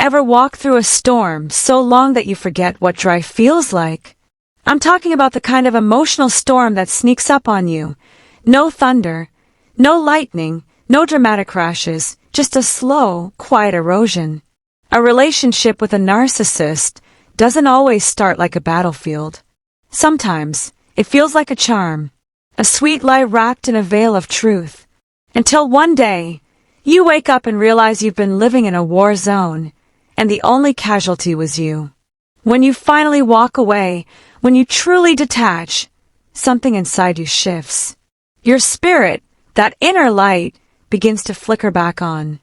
Ever walk through a storm so long that you forget what dry feels like? I'm talking about the kind of emotional storm that sneaks up on you. No thunder, no lightning, no dramatic crashes, just a slow, quiet erosion. A relationship with a narcissist doesn't always start like a battlefield. Sometimes, it feels like a charm, a sweet lie wrapped in a veil of truth. Until one day, you wake up and realize you've been living in a war zone, and the only casualty was you. When you finally walk away, when you truly detach, something inside you shifts. Your spirit, that inner light, begins to flicker back on.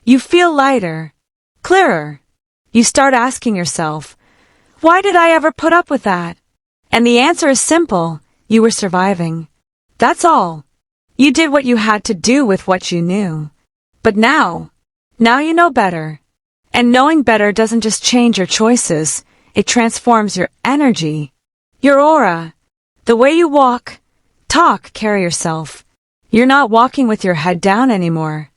You feel lighter, clearer. You start asking yourself, why did I ever put up with that? And the answer is simple: you were surviving. That's all. You did what you had to do with what you knew. But now you know better. And knowing better doesn't just change your choices, it transforms your energy, your aura, the way you walk, talk, carry yourself. You're not walking with your head down anymore.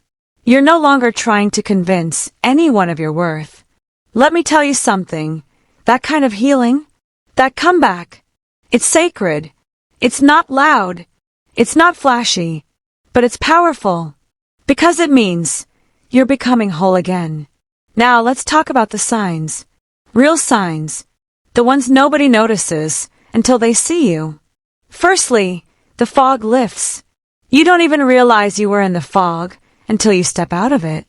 You're no longer trying to convince anyone of your worth. Let me tell you something. That kind of healing, that comeback, it's sacred. It's not loud. It's not flashy. But it's powerful. Because it means you're becoming whole again. Now let's talk about the signs. Real signs. The ones nobody notices until they see you. Firstly, the fog lifts. You don't even realize you were in the fog until you step out of it.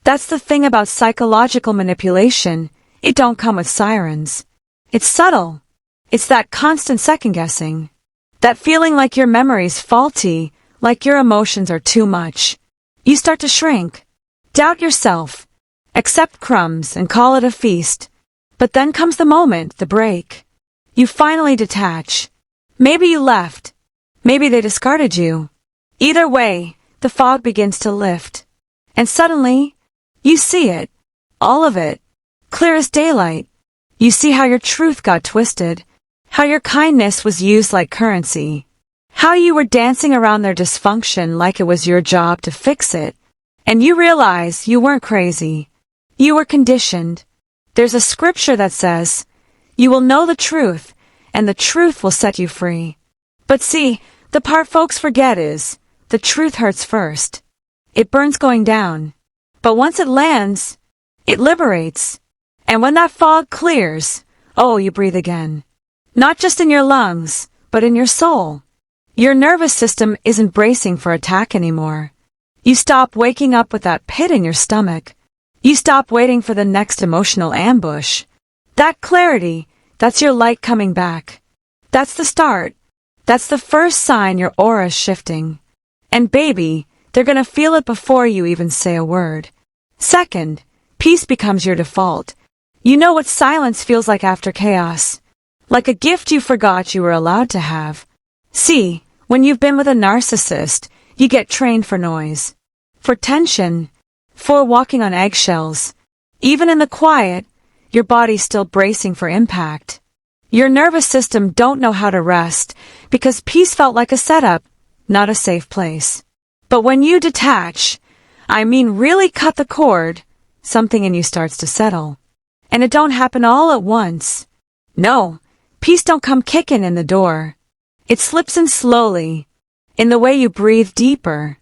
That's the thing about psychological manipulation. It don't come with sirens. It's subtle. It's that constant second-guessing. That feeling like your memory's faulty, like your emotions are too much. You start to shrink. Doubt yourself. Accept crumbs and call it a feast. But then comes the moment, the break. You finally detach. Maybe you left. Maybe they discarded you. Either way, the fog begins to lift. And suddenly, you see it. All of it. Clear as daylight. You see how your truth got twisted. How your kindness was used like currency. How you were dancing around their dysfunction like it was your job to fix it. And you realize you weren't crazy. You were conditioned. There's a scripture that says, you will know the truth, and the truth will set you free. But see, the part folks forget is, the truth hurts first. It burns going down. But once it lands, it liberates. And when that fog clears, oh, you breathe again. Not just in your lungs, but in your soul. Your nervous system isn't bracing for attack anymore. You stop waking up with that pit in your stomach. You stop waiting for the next emotional ambush. That clarity, that's your light coming back. That's the start. That's the first sign your aura's shifting. And baby, they're gonna feel it before you even say a word. Second, peace becomes your default. You know what silence feels like after chaos. Like a gift you forgot you were allowed to have. See, when you've been with a narcissist, you get trained for noise, for tension, for walking on eggshells. Even in the quiet, your body's still bracing for impact. Your nervous system don't know how to rest because peace felt like a setup, not a safe place. But when you detach, I mean really cut the cord, something in you starts to settle. And it don't happen all at once. No, peace don't come kicking in the door. It slips in slowly, in the way you breathe deeper,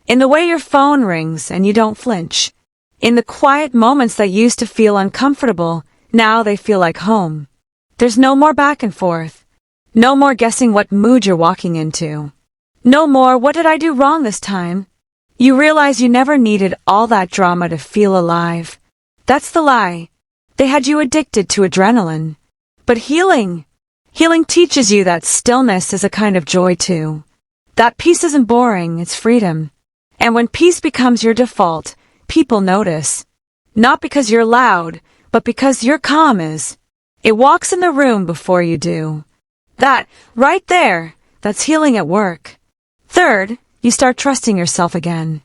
in the way your phone rings and you don't flinch, in the quiet moments that used to feel uncomfortable, now they feel like home. There's no more back and forth. No more guessing what mood you're walking into. No more, what did I do wrong this time? You realize you never needed all that drama to feel alive. That's the lie. They had you addicted to adrenaline. But healing teaches you that stillness is a kind of joy too. That peace isn't boring, it's freedom. And when peace becomes your default, people notice. Not because you're loud, but because your calm is. It walks in the room before you do. That, right there, that's healing at work. Third, you start trusting yourself again.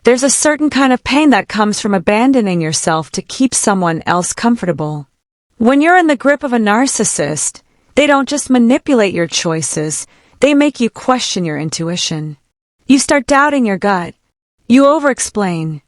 There's a certain kind of pain that comes from abandoning yourself to keep someone else comfortable. When you're in the grip of a narcissist, they don't just manipulate your choices, they make you question your intuition. You start doubting your gut. You over-explain.